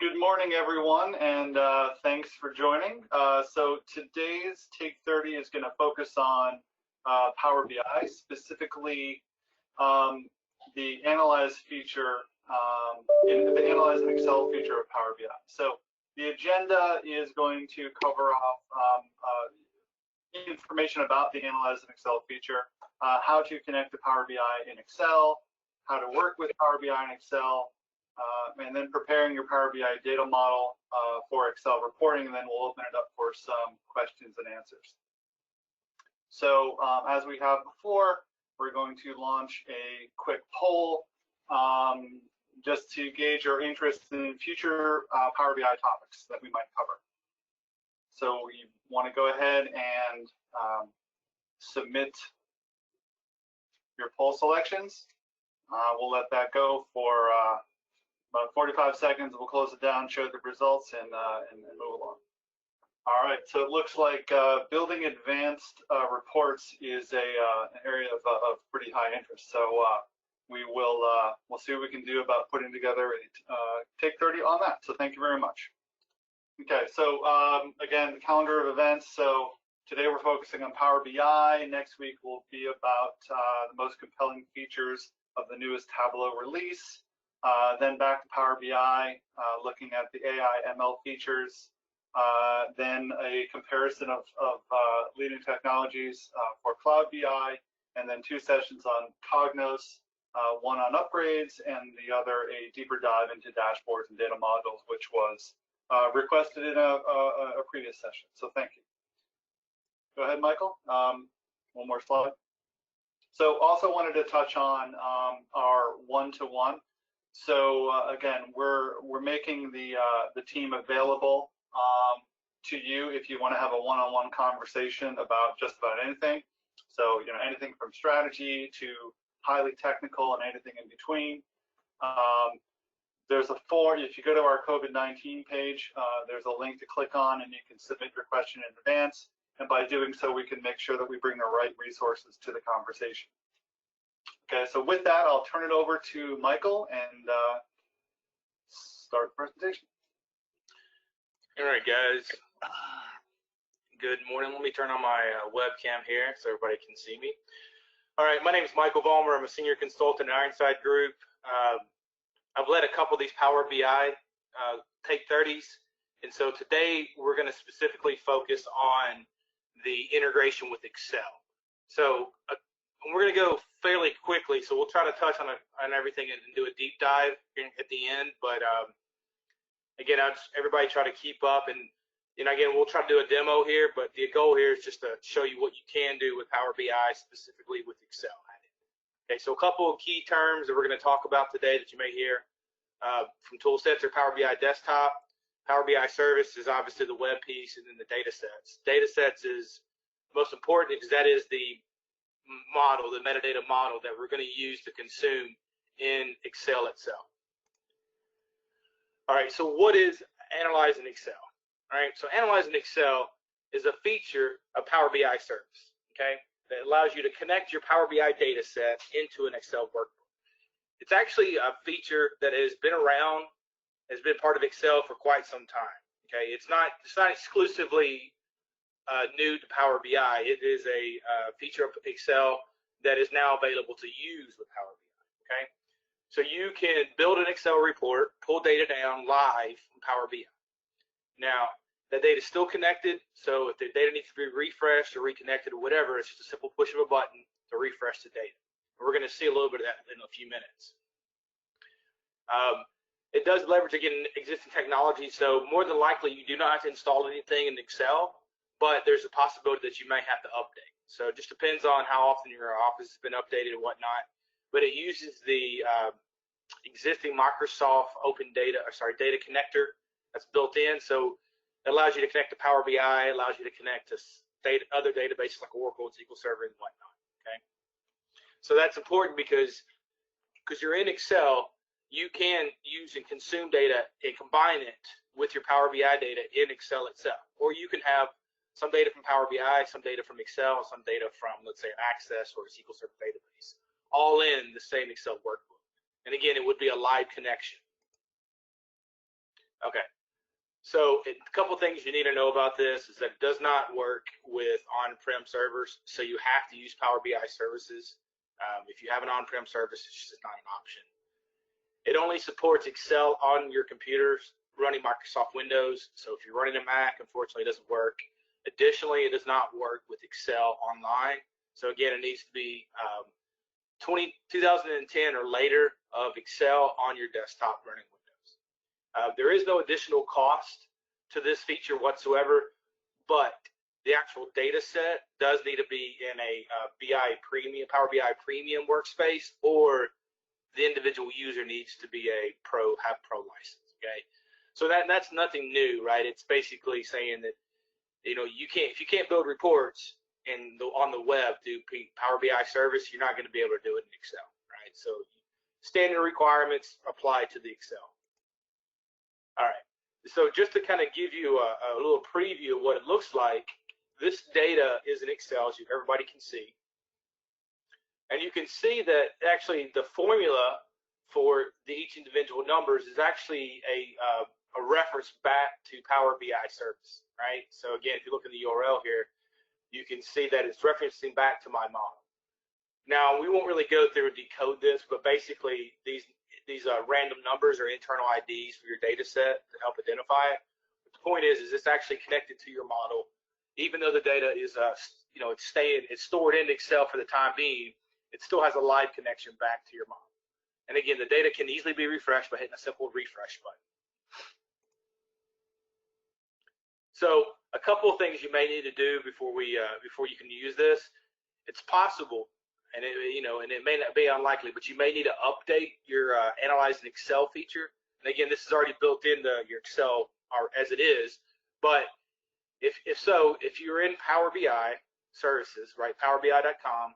Good morning, everyone, and thanks for joining. So today's Take30 is going to focus on Power BI, specifically the Analyze feature, the Analyze in Excel feature of Power BI. So the agenda is going to cover off information about the Analyze in Excel feature, how to connect to Power BI in Excel, how to work with Power BI in Excel, and then preparing your Power BI data model for Excel reporting, and then we'll open it up for some questions and answers. So as we have before, we're going to launch a quick poll just to gauge your interest in future Power BI topics that we might cover. So you want to go ahead and submit your poll selections. We'll let that go for about 45 seconds. We'll close it down, show the results, and move along. All right, so it looks like building advanced reports is an area of pretty high interest. So we'll see what we can do about putting together a Take30 on that. So thank you very much. Okay, so again, the calendar of events. So today we're focusing on Power BI. Next week will be about the most compelling features of the newest Tableau release. Then back to Power BI, looking at the AI ML features. Then a comparison of leading technologies for Cloud BI, and then 2 sessions on Cognos, one on upgrades, and the other a deeper dive into dashboards and data modules, which was requested in a previous session. So thank you. Go ahead, Michael. One more slide. So also wanted to touch on our one-to-one. So again, we're making the team available to you if you want to have a one-on-one conversation about just about anything. So anything from strategy to highly technical and anything in between. There's a form. If you go to our COVID-19 page, there's a link to click on, and you can submit your question in advance. And by doing so, we can make sure that we bring the right resources to the conversation. Okay, so with that, I'll turn it over to Michael and start the presentation. All right, guys. Good morning. Let me turn on my webcam here so everybody can see me. All right, my name is Michael Vollmer. I'm a senior consultant at Ironside Group. I've led a couple of these Power BI Take30s, and so today we're going to specifically focus on the integration with Excel. So we're going to go fairly quickly, so we'll try to touch on everything and do a deep dive at the end. But again, everybody try to keep up, and again, we'll try to do a demo here, but the goal here is just to show you what you can do with Power BI, specifically with Excel. Okay, so a couple of key terms that we're going to talk about today that you may hear from tool sets are Power BI Desktop. Power BI Service is obviously the web piece, and then the data sets. Data sets is most important because that is the model, the metadata model that we're going to use to consume in Excel itself. All right, so what is Analyze in Excel? All right, so Analyze in Excel is a feature of Power BI Service, okay, that allows you to connect your Power BI data set into an Excel workbook. It's actually a feature that has been around, has been part of Excel for quite some time. Okay, it's not exclusively new to Power BI. It is a feature of Excel that is now available to use with Power BI. Okay, so you can build an Excel report, pull data down live from Power BI. Now that data is still connected, so if the data needs to be refreshed or reconnected or whatever, it's just a simple push of a button to refresh the data. We're going to see a little bit of that in a few minutes. It does leverage, again, existing technology, so more than likely you do not have to install anything in Excel, but there's a possibility that you may have to update. So it just depends on how often your office has been updated and whatnot, but it uses the existing Microsoft data connector that's built in, so it allows you to connect to Power BI, allows you to connect to other databases like Oracle, SQL Server, and whatnot. Okay, so that's important because you're in Excel, you can use and consume data and combine it with your Power BI data in Excel itself. Or you can have some data from Power BI, some data from Excel, some data from, let's say, an Access or a SQL Server database, all in the same Excel workbook. And again, it would be a live connection. Okay. So a couple things you need to know about this is that it does not work with on-prem servers, so you have to use Power BI services. If you have an on-prem service, it's just not an option. It only supports Excel on your computers running Microsoft Windows, so if you're running a Mac, unfortunately it doesn't work. Additionally, it does not work with Excel online, so again, it needs to be 2010 or later of Excel on your desktop running Windows. There is no additional cost to this feature whatsoever, but the actual data set does need to be in a Power BI Premium workspace, or the individual user needs to be have pro license. Okay, so that's nothing new, right? It's basically saying that if you can't build reports on the web through Power BI service, you're not going to be able to do it in Excel, right? So standard requirements apply to the Excel. All right, so just to kind of give you a little preview of what it looks like, this data is in Excel, as everybody can see. And you can see that actually the formula for each individual numbers is actually a reference back to Power BI service, right? So again, if you look in the URL here, you can see that it's referencing back to my model. Now, we won't really go through and decode this, but basically these random numbers are internal IDs for your data set to help identify it. But the point is it's actually connected to your model, even though the data is it's stored in Excel for the time being. It still has a live connection back to your model. And again, the data can easily be refreshed by hitting a simple refresh button. So a couple of things you may need to do before you can use this. It's possible, and it may not be unlikely, but you may need to update your Analyze in Excel feature. And again, this is already built into your Excel as it is. But if you're in Power BI services, right, powerbi.com,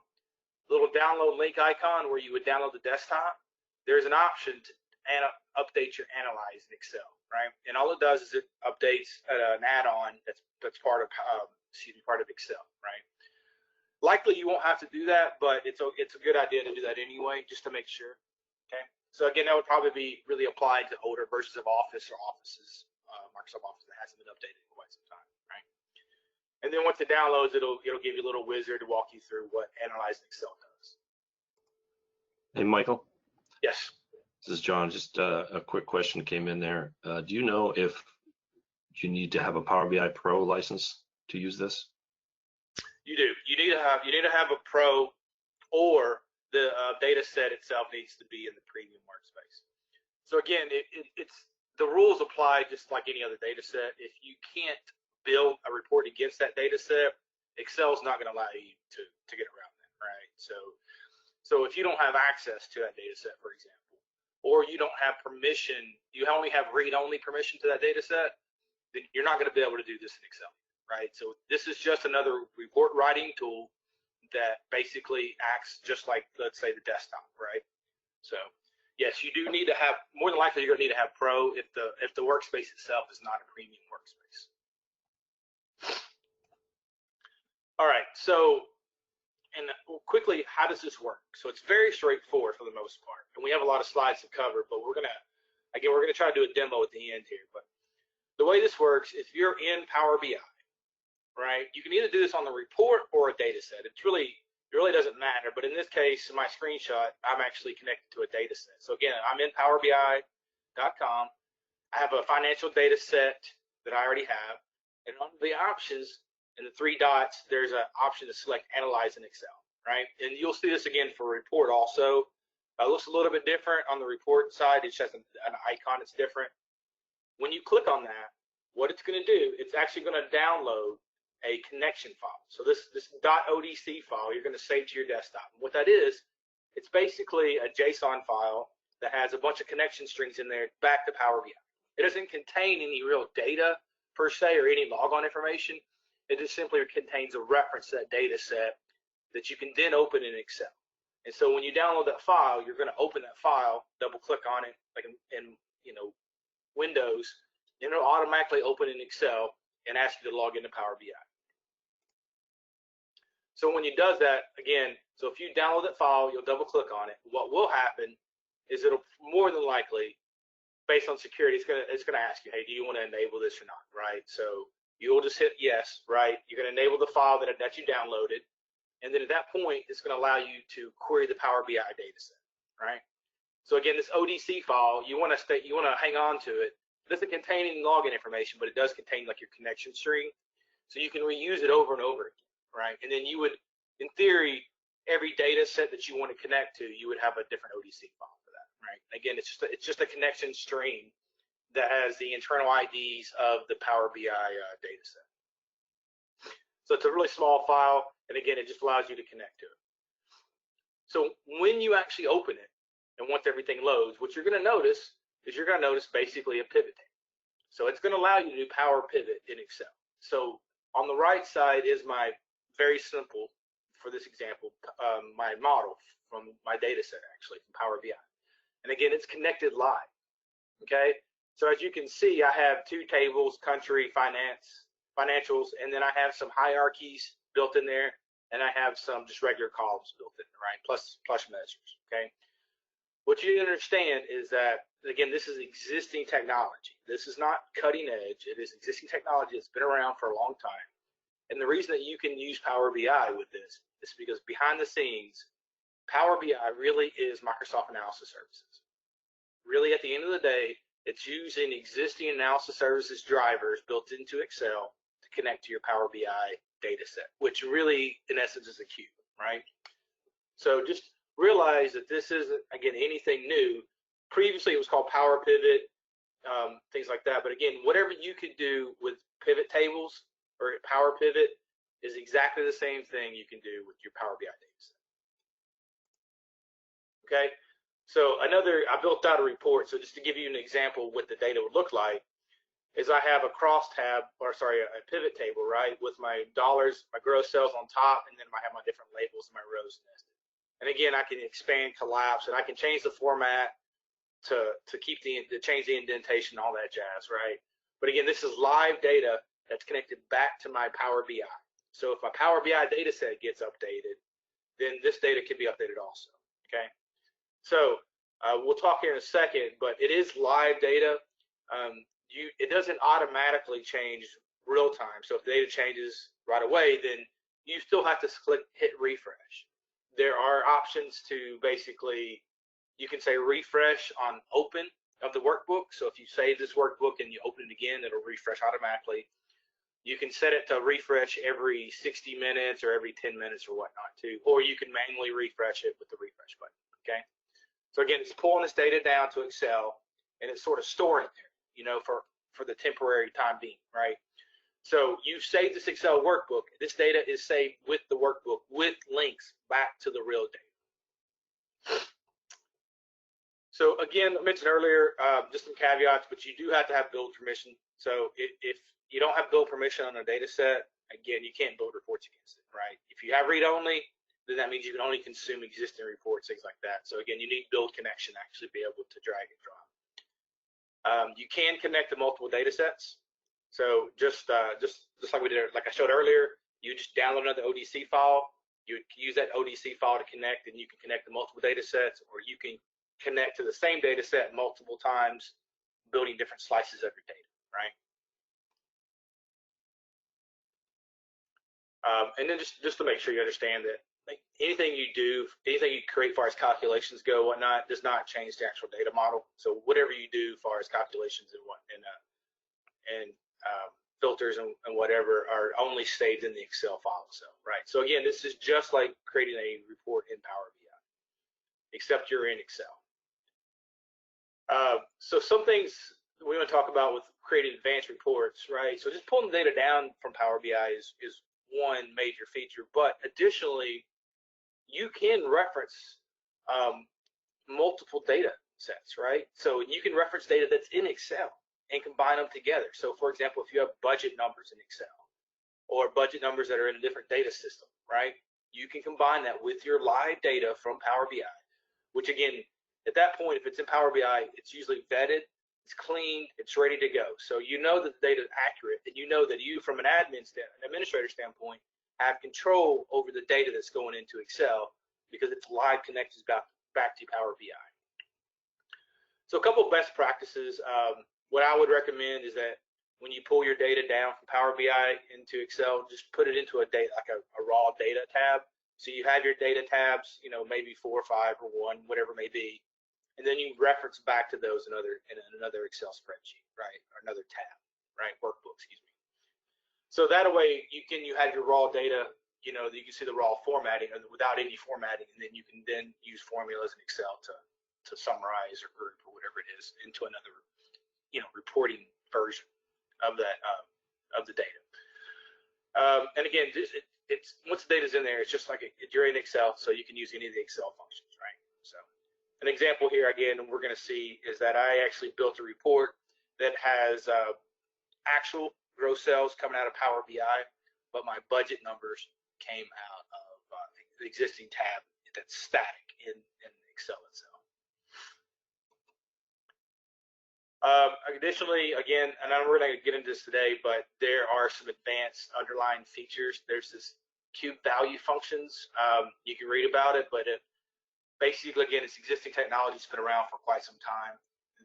little download link icon where you would download the desktop, there's an option to update your Analyze in Excel, right? And all it does is it updates an add-on that's part of Excel, right? Likely you won't have to do that, but it's a good idea to do that anyway, just to make sure. Okay. So again, that would probably be really applied to older versions of Office or Microsoft Office that hasn't been updated in quite some time, right? And then once it downloads, it'll give you a little wizard to walk you through what Analyze in Excel does. Hey, Michael. Yes. This is John. Just a quick question came in there. Do you know if you need to have a Power BI Pro license to use this? You do. You need to have a Pro, or the data set itself needs to be in the premium workspace. So again, it's the rules apply just like any other data set. If you can't build a report against that data set, Excel's not going to allow you to get around that, right? So if you don't have access to that data set, for example, or you don't have permission, you only have read-only permission to that data set, then you're not going to be able to do this in Excel, right? So this is just another report writing tool that basically acts just like, let's say, the desktop, right? So yes, you do need to have, more than likely you're going to need to have Pro if the workspace itself is not a premium workspace. All right, so and quickly, how does this work? So it's very straightforward for the most part, and we have a lot of slides to cover, but we're gonna try to do a demo at the end here. But the way this works, if you're in Power BI, right, you can either do this on the report or a data set. It really doesn't matter, but in this case, in my screenshot, I'm actually connected to a data set. So again, I'm in powerbi.com. I have a financial data set that I already have, and under the options, in the three dots, there's an option to select Analyze in Excel, right? And you'll see this again for report also. It looks a little bit different on the report side. It just has an icon that's different. When you click on that, what it's going to do, it's actually going to download a connection file. So this .odc file you're going to save to your desktop. And what that is, it's basically a JSON file that has a bunch of connection strings in there back to Power BI. It doesn't contain any real data per se or any logon information. It just simply contains a reference to that data set that you can then open in Excel. And so when you download that file, you're going to open that file, double click on it, like in Windows, and it'll automatically open in Excel and ask you to log into Power BI. So when you does that, again, so if you download that file, you'll double click on it. What will happen is it'll more than likely based on security, it's gonna ask you, hey, do you want to enable this or not, right? So you'll just hit yes, right? You're gonna enable the file that you downloaded, and then at that point, it's gonna allow you to query the Power BI data set, right? So again, this ODC file, you want to hang on to it. It doesn't contain any login information, but it does contain like your connection string, so you can reuse it over and over again, right? And then you would, in theory, every data set that you want to connect to, you would have a different ODC file for that, right? Again, it's just a connection string that has the internal IDs of the Power BI data set. So it's a really small file, and again, it just allows you to connect to it. So when you actually open it, and once everything loads, what you're going to notice is basically a pivot table. So it's going to allow you to do Power Pivot in Excel. So on the right side is my very simple, for this example, my model from my data set, actually, from Power BI. And again, it's connected live, okay? So as you can see, I have two tables, country, financials, and then I have some hierarchies built in there, and I have some just regular columns built in, right, plus measures, okay? What you understand is that, again, this is existing technology. This is not cutting edge. It is existing technology that's been around for a long time. And the reason that you can use Power BI with this is because behind the scenes, Power BI really is Microsoft Analysis Services. Really, at the end of the day, it's using existing analysis services drivers built into Excel to connect to your Power BI data set, which really, in essence, is a cube, right? So just realize that this isn't, again, anything new. Previously, it was called Power Pivot, things like that. But again, whatever you could do with pivot tables or Power Pivot is exactly the same thing you can do with your Power BI data set. Okay, so I built out a report. So just to give you an example of what the data would look like, is I have a a pivot table, right, with my dollars, my gross sales on top, and then I have my different labels and my rows nested. And again, I can expand, collapse, and I can change the format to change the indentation, all that jazz, right? But again, this is live data that's connected back to my Power BI. So if my Power BI data set gets updated, then this data can be updated also, okay? So we'll talk here in a second, but it is live data. It doesn't automatically change real time. So if the data changes right away, then you still have to hit refresh. There are options to basically, you can say refresh on open of the workbook. So if you save this workbook and you open it again, it'll refresh automatically. You can set it to refresh every 60 minutes or every 10 minutes or whatnot too, or you can manually refresh it with the refresh button, okay? So again, it's pulling this data down to Excel and it's sort of storing it there, you know, for the temporary time being, right? So you save this Excel workbook. This data is saved with the workbook with links back to the real data. So again, I mentioned earlier, just some caveats, but you do have to have build permission. So if you don't have build permission on a data set, again, you can't build reports against it, right? If you have read-only, then that means you can only consume existing reports, things like that. So again, you need build connection to actually be able to drag and drop. You can connect to multiple data sets. So just like we did, like I showed earlier, you just download another ODC file. You use that ODC file to connect, and you can connect to multiple data sets, or you can connect to the same data set multiple times, building different slices of your data, right? And then just to make sure you understand that, like, anything you do, anything you create as far as calculations go, whatnot, does not change the actual data model. So whatever you do as far as calculations and filters and whatever are only saved in the Excel file itself, right? So again, this is just like creating a report in Power BI, except you're in Excel. So some things we want to talk about with creating advanced reports, right? So just pulling the data down from Power BI is one major feature, but additionally, you can reference multiple data sets, right? So you can reference data that's in Excel and combine them together. So for example, if you have budget numbers in Excel or budget numbers that are in a different data system, right? You can combine that with your live data from Power BI, which again, at that point, if it's in Power BI, it's usually vetted, it's cleaned, it's ready to go. So you know that the data is accurate, and you know that you, from an administrator standpoint, have control over the data that's going into Excel because it's live connected back to Power BI. So a couple of best practices. What I would recommend is that when you pull your data down from Power BI into Excel, just put it into a data, like a raw data tab. So you have your data tabs, you know, maybe 4 or 5 or 1, whatever it may be, and then you reference back to those in another Excel spreadsheet, right, or another tab, right, workbook, excuse me. So that way you have your raw data, you know, you can see the raw formatting without any formatting, and then you can then use formulas in Excel to summarize or group or whatever it is into another, you know, reporting version of that of the data. And again, it's once the data's in there, it's just like you're in Excel, so you can use any of the Excel functions, right? So an example here again, we're going to see is that I actually built a report that has actual gross sales coming out of Power BI, but my budget numbers came out of the existing tab that's static in Excel itself. Additionally, again, and we're not going to get into this today, but there are some advanced underlying features. There's this cube value functions. You can read about it, but basically, again, it's existing technology. It's been around for quite some time.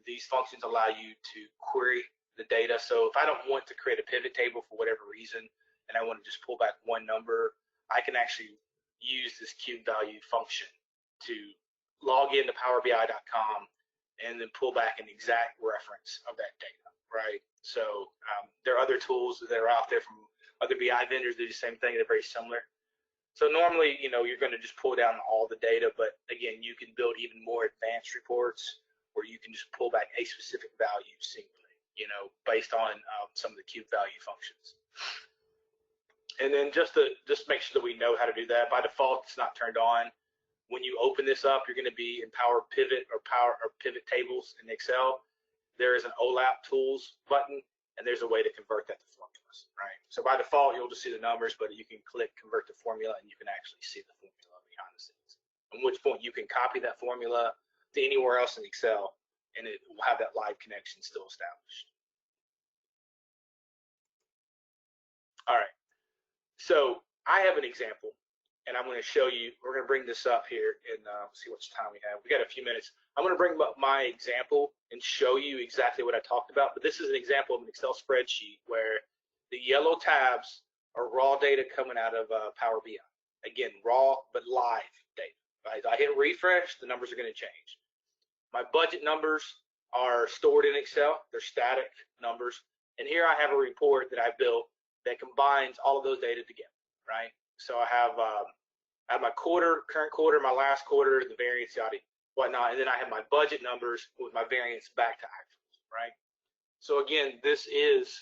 These functions allow you to query the data. So if I don't want to create a pivot table for whatever reason, and I want to just pull back one number, I can actually use this cube value function to log into powerbi.com and then pull back an exact reference of that data, right? So there are other tools that are out there from other BI vendors that do the same thing. They're very similar. So normally, you know, you're going to just pull down all the data, but again, you can build even more advanced reports where you can just pull back a specific value singly, you know, based on some of the cube value functions. And then just make sure that we know how to do that. By default, it's not turned on. When you open this up, you're going to be in Power Pivot or Pivot Tables in Excel. There is an OLAP Tools button, and there's a way to convert that to formulas, right? So by default, you'll just see the numbers, but you can click Convert to Formula, and you can actually see the formula behind the scenes. At which point, you can copy that formula to anywhere else in Excel, and it will have that live connection still established. All right. So I have an example. And I'm going to show you, we're going to bring this up here and see what time we have. We got a few minutes. I'm going to bring up my example and show you exactly what I talked about. But this is an example of an Excel spreadsheet where the yellow tabs are raw data coming out of Power BI. Again, raw but live data. Right? I hit refresh, the numbers are going to change. My budget numbers are stored in Excel. They're static numbers. And here I have a report that I built that combines all of those data together, right? So I have my current quarter, my last quarter, the variance, yada, whatnot, and then I have my budget numbers with my variance back to actuals, right? So again, this is,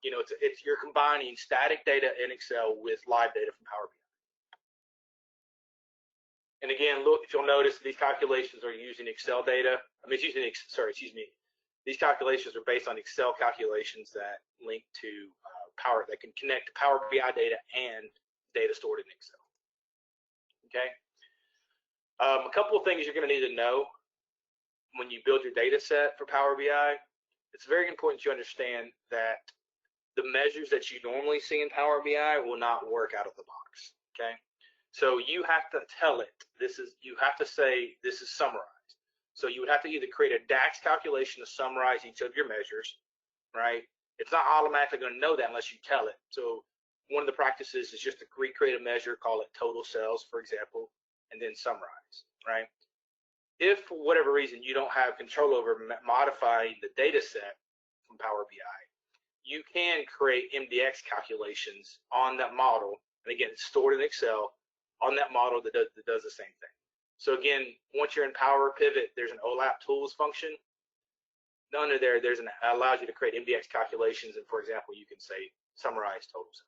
you know, you're combining static data in Excel with live data from Power BI. And again, look, if you'll notice, these calculations are using Excel data. I mean, it's using, these calculations are based on Excel calculations that link to that can connect to Power BI data and data stored in Excel. Okay. A couple of things you're going to need to know when you build your data set for Power BI. It's very important you understand that the measures that you normally see in Power BI will not work out of the box. Okay. So you have to tell it, you have to say this is summarized. So you would have to either create a DAX calculation to summarize each of your measures, right? It's not automatically going to know that unless you tell it. So one of the practices is just to recreate a measure, call it total sales, for example, and then summarize, right? If for whatever reason you don't have control over modifying the data set from Power BI, you can create MDX calculations on that model, and again, it's stored in Excel on that model that does the same thing. So again, once you're in Power Pivot, there's an OLAP Tools function. Under there, allows you to create MDX calculations, and for example, you can say summarize total sales.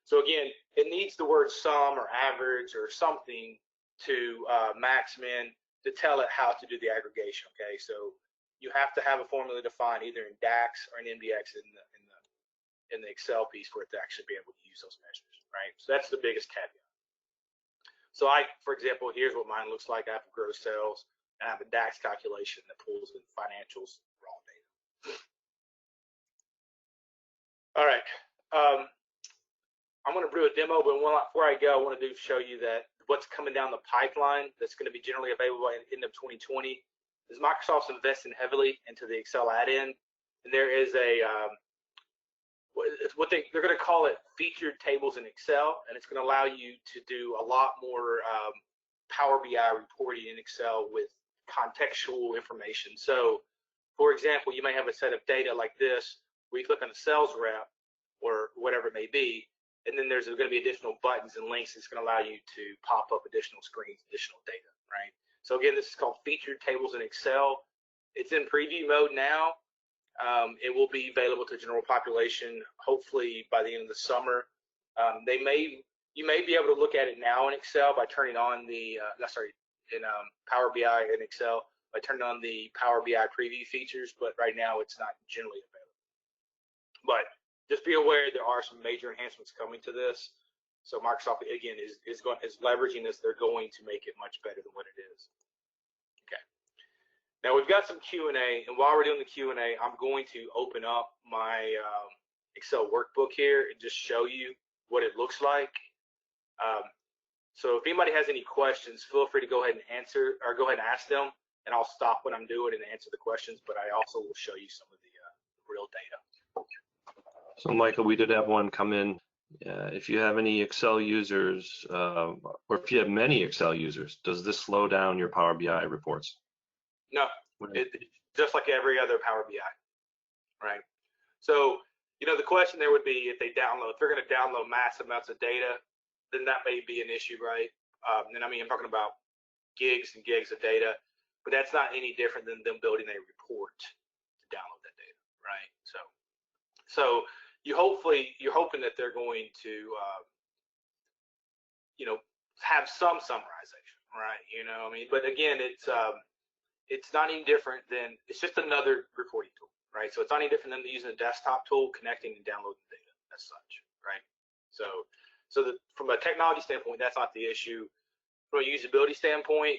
So again, it needs the word sum or average or something to max min to tell it how to do the aggregation. Okay, so you have to have a formula defined either in DAX or in MDX in the Excel piece for it to actually be able to use those measures, right? So that's the biggest caveat. So for example, here's what mine looks like. I have gross sales and I have a DAX calculation that pulls in financials raw data. All right. I'm going to do a demo, but before I go, I want to show you that what's coming down the pipeline that's going to be generally available at the end of 2020 is Microsoft's investing heavily into the Excel add-in, and there is a they're going to call it featured tables in Excel, and it's going to allow you to do a lot more Power BI reporting in Excel with contextual information. So, for example, you may have a set of data like this, where you click on a sales rep or whatever it may be, and then there's going to be additional buttons and links that's going to allow you to pop up additional screens, additional data, right? So again, this is called featured tables in Excel. It's in preview mode now. It will be available to general population hopefully by the end of the summer. You may be able to look at it now in Excel by turning on the in Power BI in Excel by turning on the Power BI preview features, but right now it's not generally available. But just be aware there are some major enhancements coming to this. So Microsoft again is leveraging this. They're going to make it much better than what it is. Okay. Now we've got some Q&A, and while we're doing the Q&A, I'm going to open up my Excel workbook here and just show you what it looks like. So if anybody has any questions, feel free to go ahead and answer, or go ahead and ask them, and I'll stop what I'm doing and answer the questions, but I also will show you some of the real data. So Michael, we did have one come in. If you have any Excel users, or if you have many Excel users, does this slow down your Power BI reports? No, just like every other Power BI, right? So, you know, the question there would be if they're going to download mass amounts of data, then that may be an issue, right? And I mean, I'm talking about gigs and gigs of data, but that's not any different than them building a report to download that data, right? So you're hoping that they're going to, you know, have some summarization, right? You know, I mean, but again, it's not any different than, it's just another reporting tool, right? So it's not any different than using a desktop tool, connecting and downloading data as such, right? So from a technology standpoint, that's not the issue. From a usability standpoint,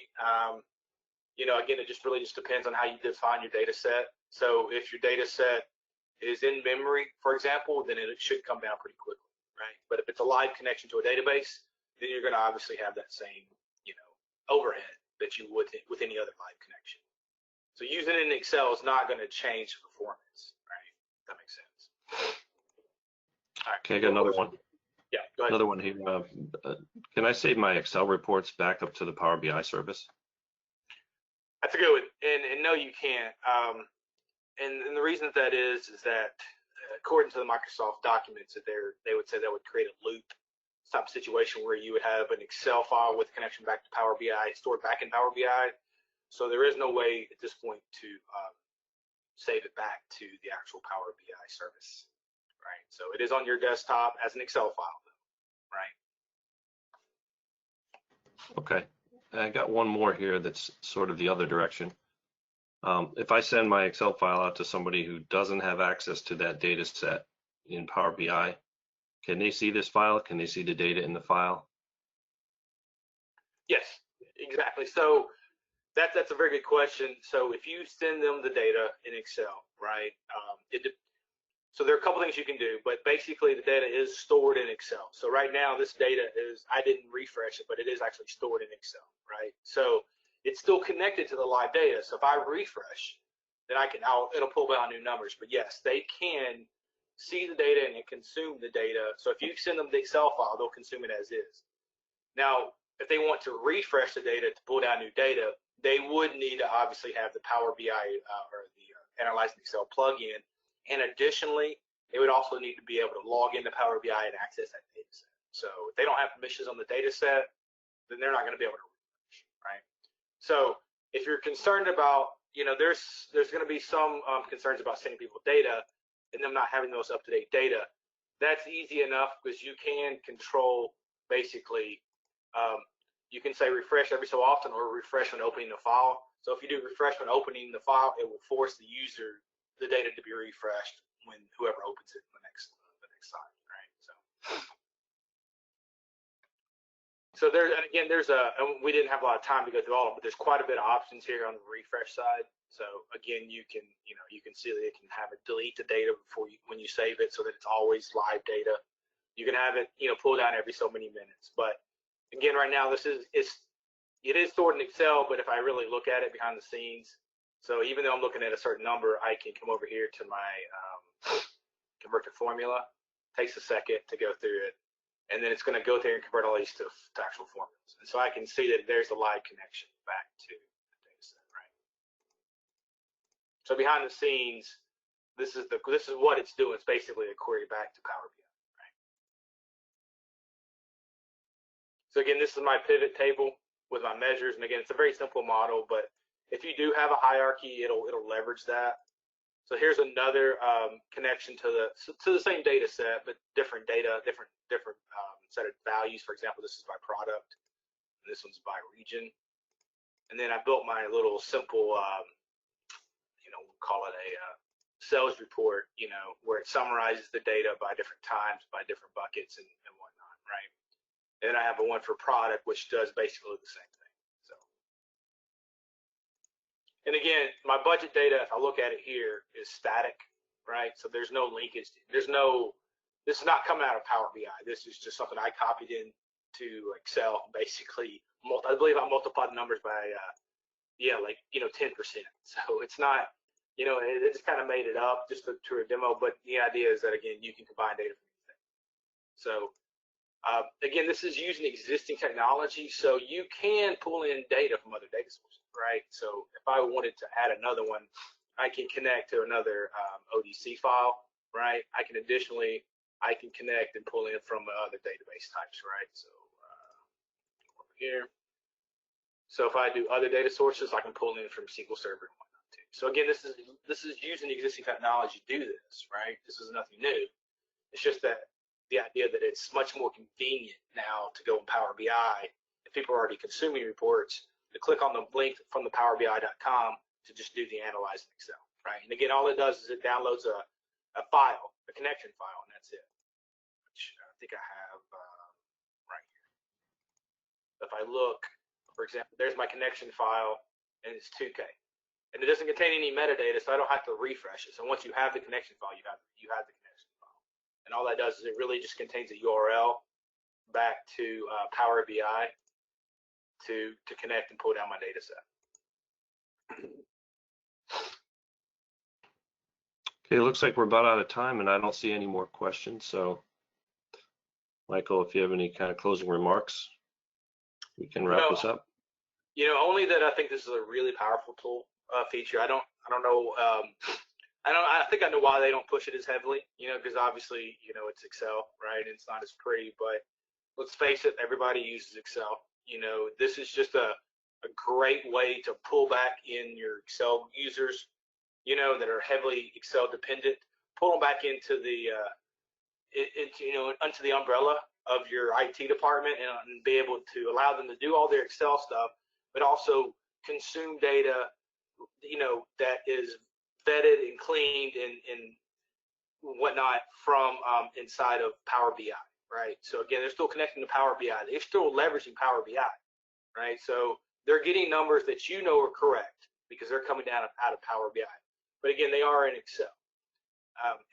you know, again, it just really depends on how you define your data set. So if your data set is in memory, for example, then it should come down pretty quickly, right? But if it's a live connection to a database, then you're going to obviously have that same, you know, overhead that you would with any other live connection. So using it in Excel is not going to change performance, right? That makes sense. All right. Okay, I got another one. Yeah, go ahead. Another one here. Can I save my Excel reports back up to the Power BI service? That's a good one, and no, you can't. And the reason that is that according to the Microsoft documents, that they would say that would create a loop type situation where you would have an Excel file with connection back to Power BI stored back in Power BI. So there is no way at this point to save it back to the actual Power BI service, right? So it is on your desktop as an Excel file, right? Okay, I got one more here that's sort of the other direction. If I send my Excel file out to somebody who doesn't have access to that data set in Power BI, can they see this file? Can they see the data in the file? Yes, exactly. So that's a very good question. So if you send them the data in Excel, right? So there are a couple things you can do, but basically the data is stored in Excel. So right now this data I didn't refresh it, but it is actually stored in Excel, right? So it's still connected to the live data. So if I refresh, then it'll pull down new numbers. But yes, they can see the data and consume the data. So if you send them the Excel file, they'll consume it as is. Now, if they want to refresh the data to pull down new data, they would need to obviously have the Power BI or the Analyzing Excel plugin. And additionally, they would also need to be able to log into Power BI and access that data set. So if they don't have permissions on the data set, then they're not going to be able to refresh, right? So if you're concerned about, you know, there's going to be some concerns about sending people data and them not having those up-to-date data. That's easy enough because you can control basically, you can say refresh every so often or refresh when opening the file. So if you do refresh when opening the file, it will force the user the data to be refreshed when whoever opens it the next time, right? So there, and again, and we didn't have a lot of time to go through all of them, but there's quite a bit of options here on the refresh side. So again, you can see that it can have it delete the data when you save it so that it's always live data. You can have it, you know, pull down every so many minutes. But again, right now it is stored in Excel, but if I really look at it behind the scenes, So even though I'm looking at a certain number, I can come over here to my convert to formula. Takes a second to go through it, and then it's going to go there and convert all these to actual formulas. And so I can see that there's a live connection back to the data set, right? So behind the scenes, this is what it's doing. It's basically a query back to Power BI, right? So again, this is my pivot table with my measures, and again, it's a very simple model, but if you do have a hierarchy, it'll leverage that. So here's another connection to the same data set, but different data, different set of values. For example, this is by product, and this one's by region. And then I built my little simple, we'll call it a sales report, where it summarizes the data by different times, by different buckets and whatnot, right? And then I have a one for product, which does basically the same thing. So. And again, my budget data, if I look at it here, is static, right? So there's no linkage. This is not coming out of Power BI. This is just something I copied into Excel, basically. I believe I multiplied the numbers by, 10%. So it's not, it just kind of made it up just to a demo. But the idea is that, again, you can combine data from anything. So again, this is using existing technology, so you can pull in data from other data sources, right? So if I wanted to add another one, I can connect to another ODC file, right? I can connect and pull in from other database types, right? So over here. So if I do other data sources, I can pull in from SQL Server and whatnot too. So again, this is using existing technology to do this, right? This is nothing new. It's just that the idea that it's much more convenient now to go in Power BI, if people are already consuming reports, to click on the link from the powerbi.com to just do the analyze in Excel, right? And again, all it does is it downloads a file, a connection file, and that's it, which I think I have right here. If I look, for example, there's my connection file, and it's 2K. And it doesn't contain any metadata, so I don't have to refresh it. So once you have the connection file, you have the connection file. And all that does is it really just contains a URL back to Power BI to connect and pull down my data set. Okay, it looks like we're about out of time, and I don't see any more questions. So, Michael, if you have any kind of closing remarks, we can wrap this up. Only that I think this is a really powerful tool feature. I don't know. I think I know why they don't push it as heavily, because obviously, it's Excel, right? And it's not as pretty, but let's face it, everybody uses Excel. This is just a great way to pull back in your Excel users, that are heavily Excel dependent, pull them back into the, under the umbrella of your IT department and be able to allow them to do all their Excel stuff, but also consume data, that is vetted and cleaned and whatnot from inside of Power BI, right? So again, they're still connecting to Power BI. They're still leveraging Power BI, right? So they're getting numbers that are correct because they're coming down out of Power BI. But again, they are in Excel.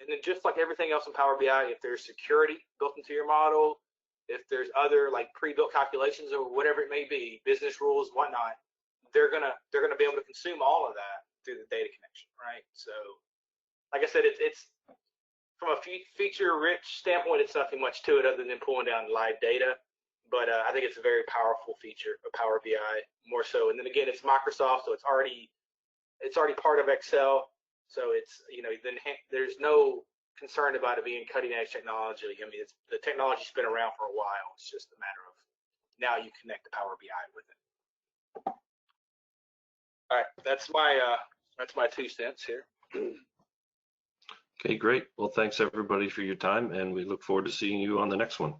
And then just like everything else in Power BI, if there's security built into your model, if there's other like pre-built calculations or whatever it may be, business rules, whatnot, they're gonna be able to consume all of that through the data connection, right? So, like I said, it's from a feature-rich standpoint, it's nothing much to it other than pulling down live data. But I think it's a very powerful feature of Power BI, more so. And then again, it's Microsoft, so it's already part of Excel. So it's then there's no concern about it being cutting-edge technology. I mean, the technology's been around for a while. It's just a matter of now you connect the Power BI with it. All right, that's my 2 cents here. Okay, great. Well, thanks everybody for your time, and we look forward to seeing you on the next one.